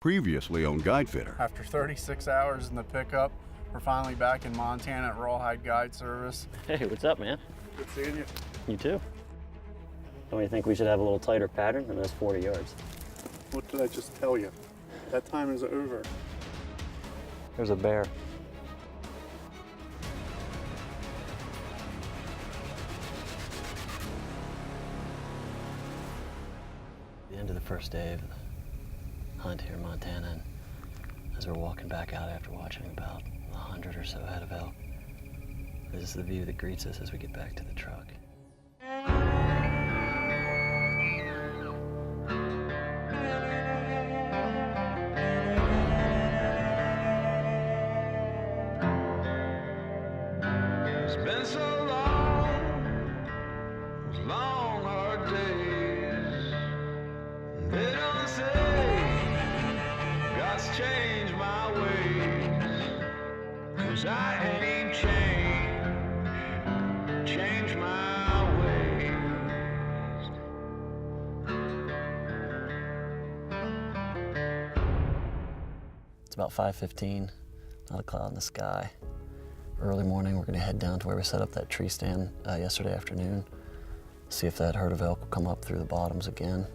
Previously on Guidefitter. After 36 hours in the pickup, we're finally back in Montana at Rawhide Guide Service. Hey, what's up, man? Good seeing you. You too. Don't you think we should have a little tighter pattern than those 40 yards? What did I just tell you? That time is over. There's a bear. The end of the first day of the hunt here in Montana, and as we're walking back out after watching about 100 or so head of elk, this is the view that greets us as we get back to the truck. It's been so long, those long hard days. They don't say God's changed my ways, 'cause I ain't changed my ways. It's about 5:15, not a cloud in the sky. Early morning, we're gonna head down to where we set up that tree stand yesterday afternoon, see if that herd of elk will come up through the bottoms again.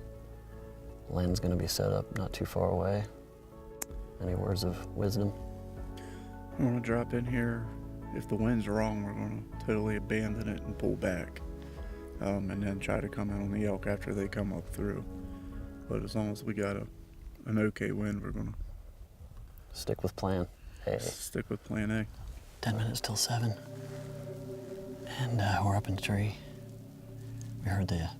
Len's gonna be set up not too far away. Any words of wisdom? I'm gonna drop in here. If the wind's wrong, we're gonna totally abandon it and pull back. And then try to come out on the elk after they come up through. But as long as we got an okay wind, we're gonna Stick with plan A. stick with plan A. 10 minutes till 7, and we're up in the tree. We heard the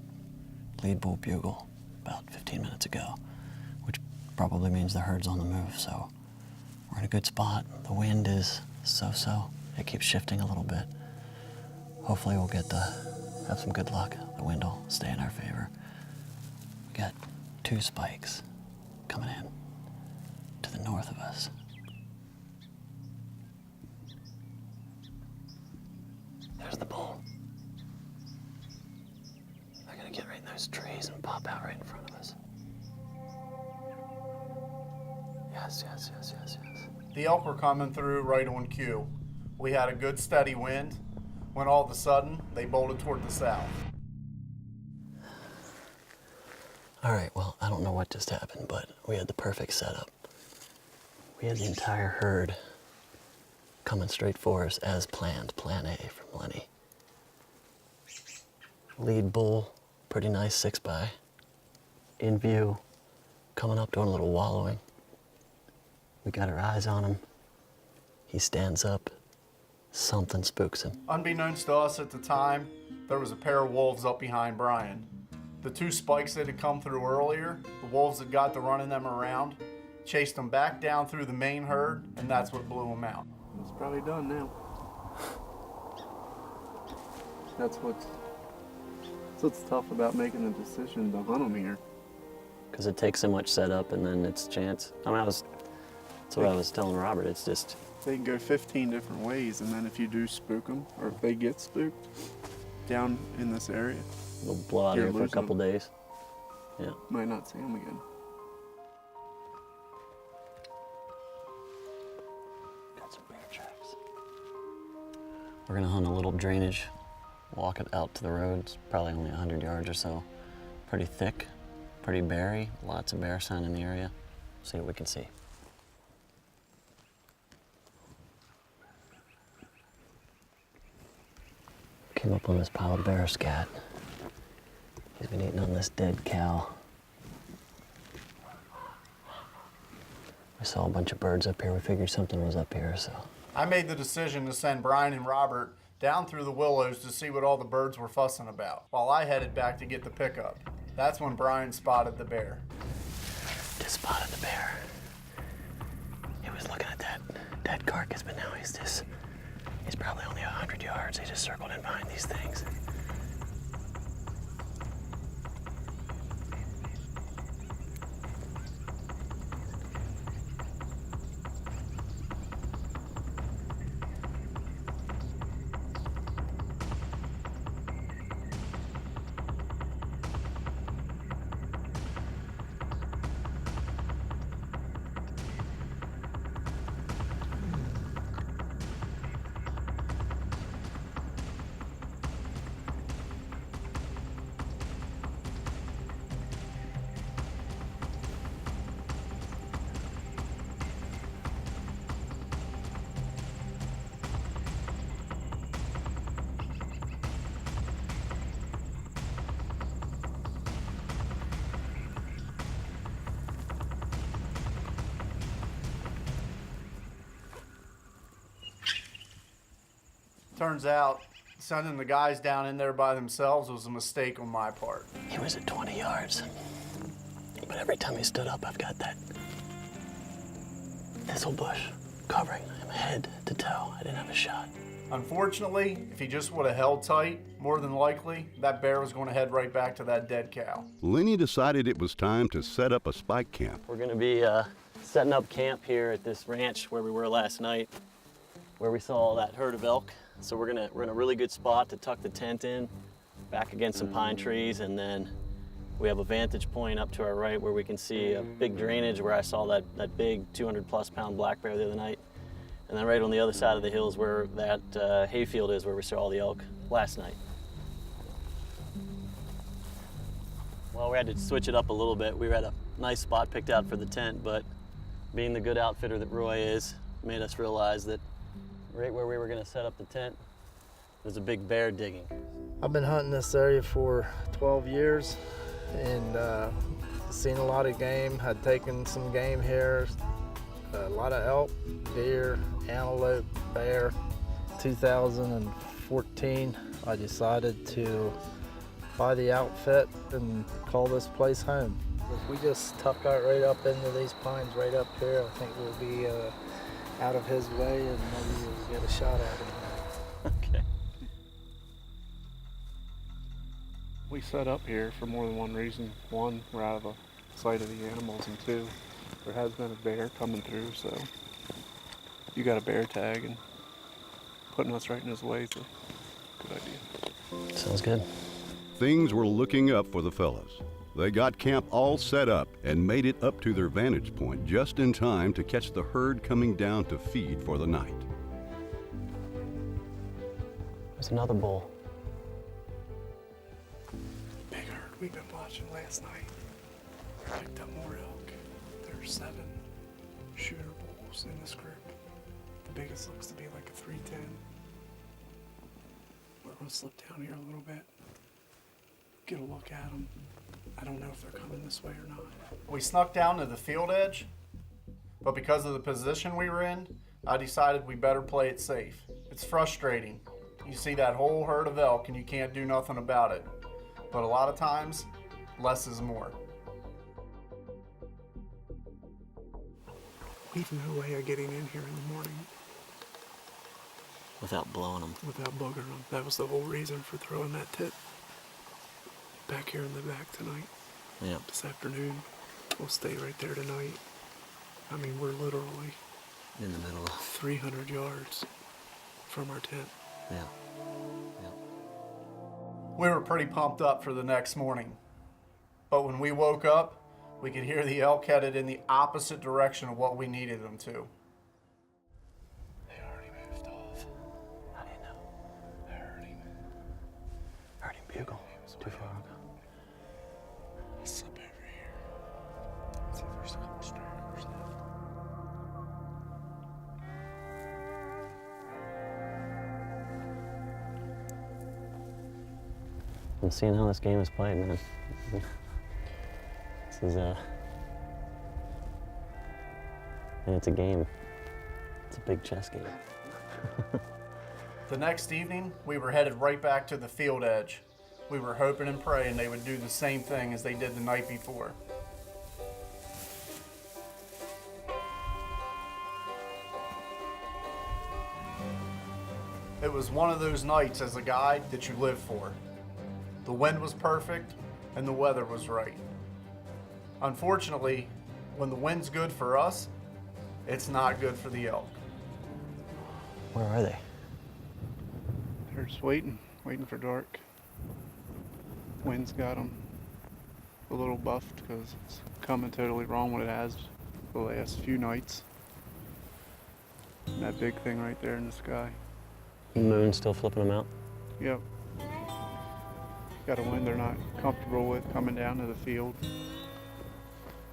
lead bull bugle about 15 minutes ago, which probably means the herd's on the move, so we're in a good spot. The wind is so-so. It keeps shifting a little bit. Hopefully we'll have some good luck. The wind will stay in our favor. We got 2 spikes coming in to the north of us. There's the bull. They're gonna get right in those trees and pop out right in front of us. Yes. The elk were coming through right on cue. We had a good steady wind, when all of a sudden they bolted toward the south. All right, well, I don't know what just happened, but we had the perfect setup. We had the entire herd coming straight for us as planned, plan A from Lenny. Lead bull, pretty nice 6x. In view, coming up doing a little wallowing. We got our eyes on him. He stands up. Something spooks him. Unbeknownst to us at the time, there was a pair of wolves up behind Bryan. The 2 spikes that had come through earlier, the wolves that got to running them around, chased them back down through the main herd, and that's what blew them out. It's probably done now. That's what's tough about making the decision to hunt them here. Because it takes so much setup and then it's chance. I mean, that's what I was telling Robert. It's just, They can go 15 different ways, and then if you do spook them, or if they get spooked down in this area, it'll blow out You're here for a losing couple them. days. Yeah. might not see them again. Got some bear tracks. We're gonna hunt a little drainage, walk it out to the road. It's probably only 100 yards or so. Pretty thick, pretty berry, lots of bear sign in the area. See what we can see. Came up on this pile of bear scat. He's been eating on this dead cow. We saw a bunch of birds up here. We figured something was up here, so. I made the decision to send Bryan and Robert down through the willows to see what all the birds were fussing about, while I headed back to get the pickup. That's when Bryan spotted the bear. Just spotted the bear. He was looking at that dead carcass, but now he's probably only 100 yards. He just circled in behind these things. Turns out, sending the guys down in there by themselves was a mistake on my part. He was at 20 yards. But every time he stood up, I've got that thistle bush covering him head to toe. I didn't have a shot. Unfortunately, if he just would have held tight, more than likely, that bear was going to head right back to that dead cow. Lenny decided it was time to set up a spike camp. We're gonna be setting up camp here at this ranch where we were last night, where we saw that herd of elk. So we're in a really good spot to tuck the tent in, back against some pine trees, and then we have a vantage point up to our right where we can see a big drainage where I saw that big 200+ pound black bear the other night. And then right on the other side of the hills where that hayfield is where we saw all the elk last night. Well, we had to switch it up a little bit. We had a nice spot picked out for the tent, but being the good outfitter that Roy is, made us realize that right where we were gonna set up the tent, there's a big bear digging. I've been hunting this area for 12 years and seen a lot of game, had taken some game here, a lot of elk, deer, antelope, bear. 2014, I decided to buy the outfit and call this place home. If we just tuck out right up into these pines right up here, I think we'll be out of his way and maybe we'll get a shot at him. Okay. We set up here for more than one reason. One, we're out of the sight of the animals, and two, there has been a bear coming through, so you got a bear tag, and putting us right in his way is a good idea. Sounds good. Things were looking up for the fellas. They got camp all set up and made it up to their vantage point just in time to catch the herd coming down to feed for the night. There's another bull. Big herd we've been watching last night. Picked up more elk. There's 7 shooter bulls in this group. The biggest looks to be like a 310. We're gonna slip down here a little bit, get a look at them. I don't know if they're coming this way or not. We snuck down to the field edge, but because of the position we were in, I decided we better play it safe. It's frustrating. You see that whole herd of elk and you can't do nothing about it. But a lot of times, less is more. We've no way of getting in here in the morning Without blowing them. without buggering them. That was the whole reason for throwing that tip back here in the back tonight. Yeah. This afternoon, we'll stay right there tonight. I mean, we're literally In the middle of. 300 yards from our tent. Yeah. Yeah. We were pretty pumped up for the next morning. But when we woke up, we could hear the elk headed in the opposite direction of what we needed them to. They already moved off. How do you know? I heard him. Heard him bugle. Too far ago. Let's slip over here. See if there's a couple stragglers left. I'm seeing how this game is played, man. This is and it's a game. It's a big chess game. The next evening, we were headed right back to the field edge. We were hoping and praying they would do the same thing as they did the night before. It was one of those nights as a guide that you live for. The wind was perfect and the weather was right. Unfortunately, when the wind's good for us, it's not good for the elk. Where are they? They're just waiting for dark. Wind's got them a little buffed because it's coming totally wrong when it has the last few nights. And that big thing right there in the sky. The moon's still flipping them out? Yep. Got a wind they're not comfortable with coming down to the field.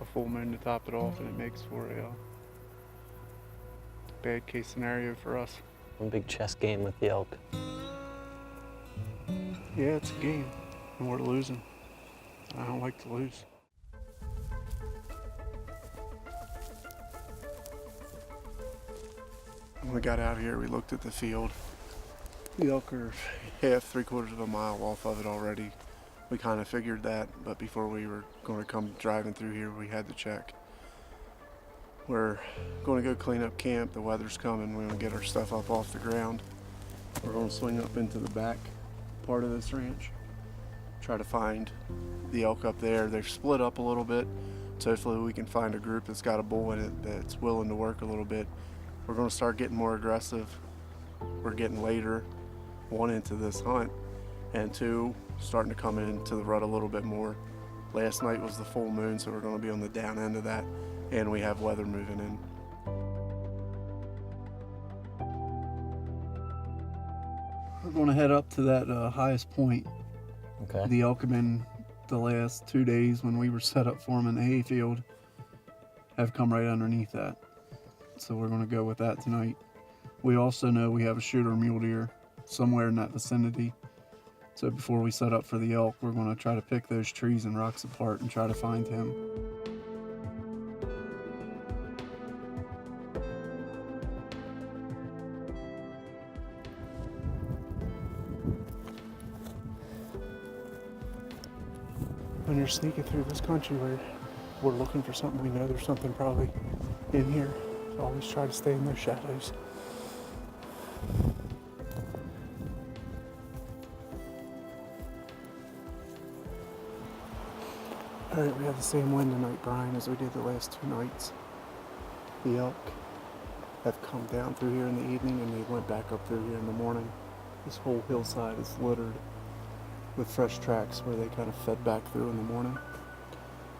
A full moon to top it off, and it makes for a bad case scenario for us. One big chess game with the elk. Yeah, it's a game, and we're losing. I don't like to lose. When we got out here, we looked at the field. The elk are half, 3/4 of a mile off of it already. We kind of figured that, but before we were going to come driving through here, we had to check. We're going to go clean up camp. The weather's coming. We're going to get our stuff up off the ground. We're going to swing up into the back part of this ranch, try to find the elk up there. They've split up a little bit, so hopefully we can find a group that's got a bull in it that's willing to work a little bit. We're going to start getting more aggressive. We're getting later, one, into this hunt, and two, starting to come into the rut a little bit more. Last night was the full moon, so we're going to be on the down end of that, and we have weather moving in. We're going to head up to that highest point. Okay. The elk have been, the last 2 days when we were set up for them in the hayfield, have come right underneath that. So we're going to go with that tonight. We also know we have a shooter mule deer somewhere in that vicinity. So before we set up for the elk, we're going to try to pick those trees and rocks apart and try to find him. When you're sneaking through this country where we're looking for something, we know there's something probably in here. So always try to stay in those shadows. All right, we have the same wind tonight, Brian, as we did the last 2 nights. The elk have come down through here in the evening and they went back up through here in the morning. This whole hillside is littered with fresh tracks where they kind of fed back through in the morning.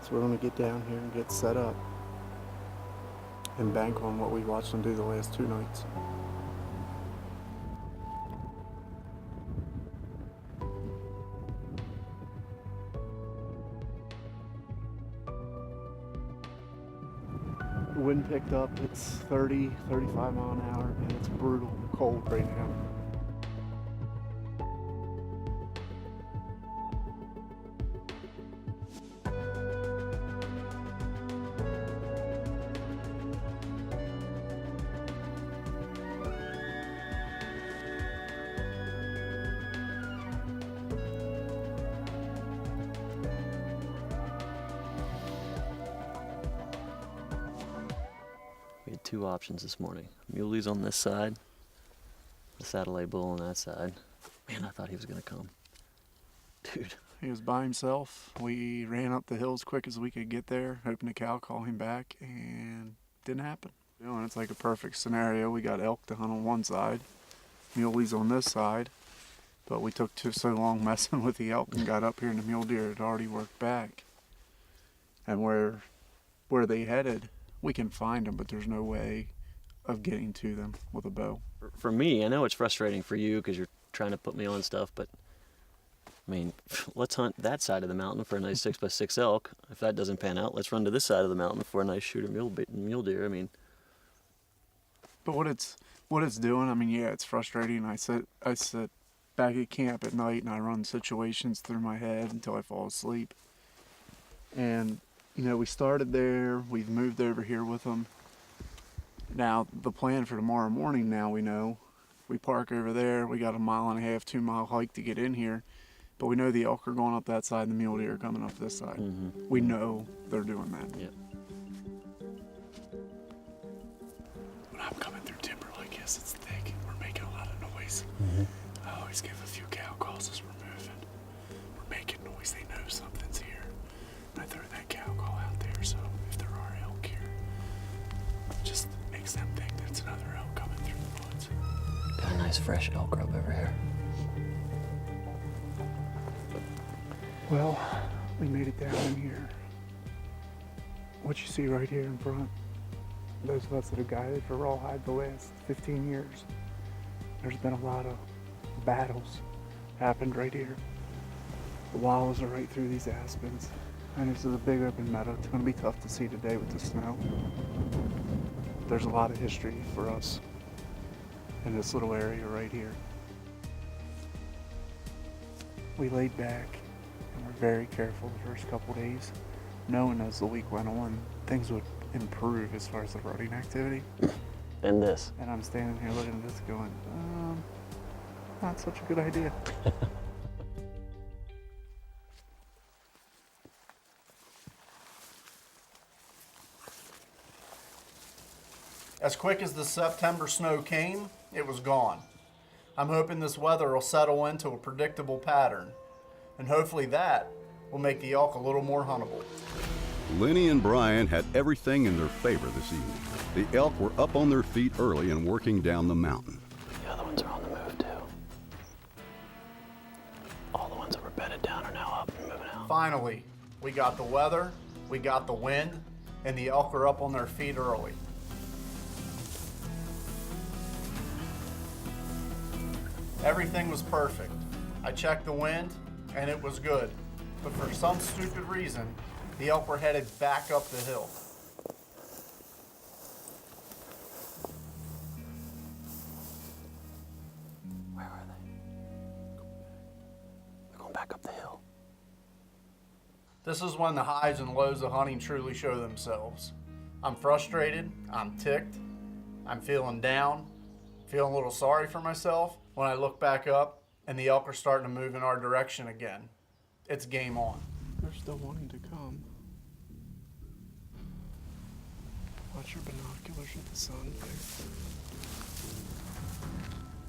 So we're going to get down here and get set up and bank on what we watched them do the last 2 nights. The wind picked up. It's 30, 35 mile an hour, and it's brutal cold right now. We had 2 options this morning. Muley's on this side, the satellite bull on that side. Man, I thought he was gonna come. Dude. He was by himself. We ran up the hill as quick as we could get there, hoping the cow call him back, and didn't happen. You know, and it's like a perfect scenario. We got elk to hunt on one side, muley's on this side, but we took so long messing with the elk and got up here and the mule deer had already worked back. And where they headed, we can find them, but there's no way of getting to them with a bow. For me, I know it's frustrating for you because you're trying to put me on stuff, but I mean, let's hunt that side of the mountain for a nice 6x6 elk. If that doesn't pan out, let's run to this side of the mountain for a nice shooter mule deer. I mean, but what it's doing, I mean, yeah, it's frustrating. I sit back at camp at night and I run situations through my head until I fall asleep. And you know, we started there, we've moved over here with them. Now, the plan for tomorrow morning, now we know, we park over there, we got a 1.5, 2 mile hike to get in here, but we know the elk are going up that side and the mule deer are coming up this side. Mm-hmm. We know they're doing that. Yep. When I'm coming through timber like this, it's thick, and we're making a lot of noise. Mm-hmm. I always give a few cow calls as we're moving. We're making noise, they know something's here. I throw that cow call out there, so if there are elk here, it just makes them think that's another elk coming through the woods. Got a nice fresh elk rub over here. Well, we made it down in here. What you see right here in front, those of us that have guided for rawhide the last 15 years, there's been a lot of battles happened right here. The walls are right through these aspens. And this is a big open meadow. It's going to be tough to see today with the snow. There's a lot of history for us in this little area right here. We laid back and were very careful the first couple days, knowing as the week went on, things would improve as far as the rutting activity. And this. And I'm standing here looking at this going, not such a good idea. As quick as the September snow came, it was gone. I'm hoping this weather will settle into a predictable pattern, and hopefully that will make the elk a little more huntable. Lenny and Bryan had everything in their favor this evening. The elk were up on their feet early and working down the mountain. The other ones are on the move too. All the ones that were bedded down are now up and moving out. Finally, we got the weather, we got the wind, and the elk are up on their feet early. Everything was perfect. I checked the wind, and it was good. But for some stupid reason, the elk were headed back up the hill. Where are they? They're going back up the hill. This is when the highs and lows of hunting truly show themselves. I'm frustrated, I'm ticked, I'm feeling down, feeling a little sorry for myself when I look back up and the elk are starting to move in our direction again. It's game on. They're still wanting to come. Watch your binoculars with the sun.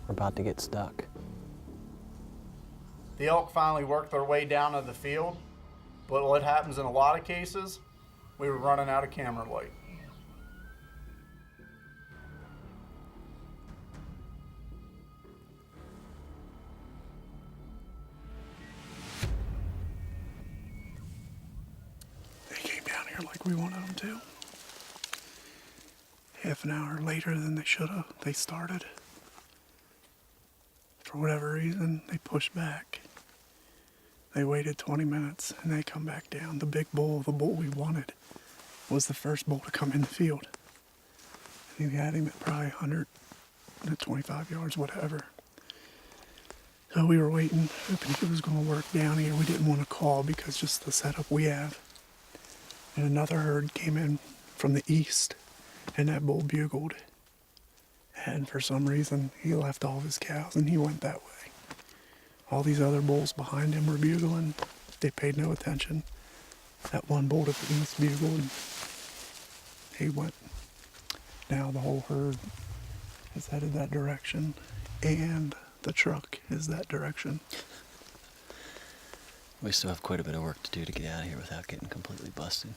We're about to get stuck. The elk finally worked their way down to the field, but what happens in a lot of cases, we were running out of camera light. Like we wanted them to. Half an hour later than they should have, they started. For whatever reason, they pushed back. They waited 20 minutes and they come back down. The big bull, the bull we wanted, was the first bull to come in the field. I think we had him at probably 125 yards, whatever. So we were waiting, hoping he was going to work down here. We didn't want to call because just the setup we have. And another herd came in from the east, and that bull bugled. And for some reason, he left all of his cows and he went that way. All these other bulls behind him were bugling. They paid no attention. That one bull to the east bugled. He went. Now the whole herd is headed that direction, and the truck is that direction. We still have quite a bit of work to do to get out of here without getting completely busted.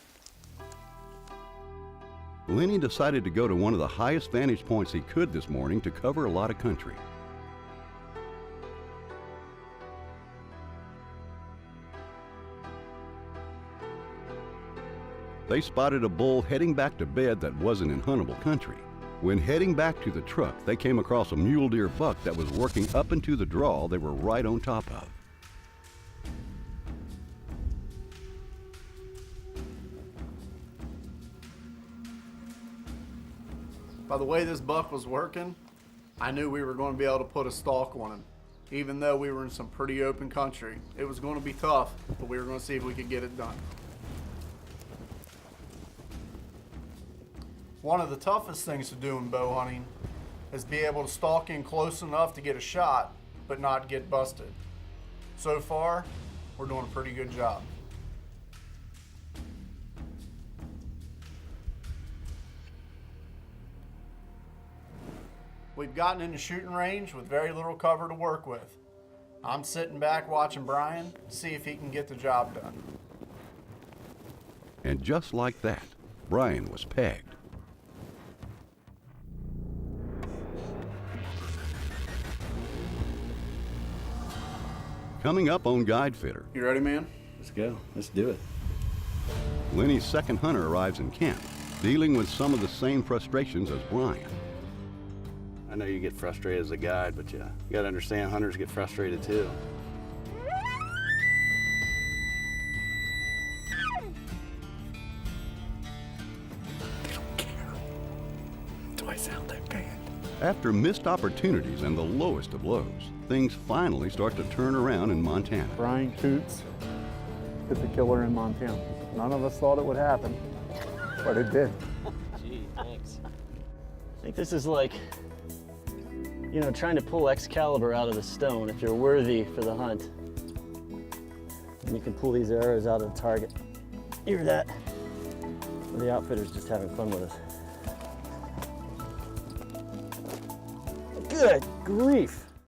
Lenny decided to go to one of the highest vantage points he could this morning to cover a lot of country. They spotted a bull heading back to bed that wasn't in huntable country. When heading back to the truck, they came across a mule deer buck that was working up into the draw they were right on top of. By the way this buck was working, I knew we were going to be able to put a stalk on him. Even though we were in some pretty open country. It was going to be tough, but we were going to see if we could get it done. One of the toughest things to do in bow hunting is be able to stalk in close enough to get a shot, but not get busted. So far, we're doing a pretty good job. We've gotten into shooting range with very little cover to work with. I'm sitting back watching Bryan, see if he can get the job done. And just like that, Bryan was pegged. Coming up on Guidefitter, You ready, man? Let's go. Let's do it. Lenny's second hunter arrives in camp, dealing with some of the same frustrations as Bryan. I know you get frustrated as a guide, but you got to understand hunters get frustrated too. They don't care. Do I sound that bad? After missed opportunities and the lowest of lows, things finally start to turn around in Montana. Bryan Koontz hit the killer in Montana. None of us thought it would happen, but it did. Gee, thanks. I think this is like you know, trying to pull Excalibur out of the stone if you're worthy for the hunt. And you can pull these arrows out of the target. Either that, or the outfitter's just having fun with us. Good grief.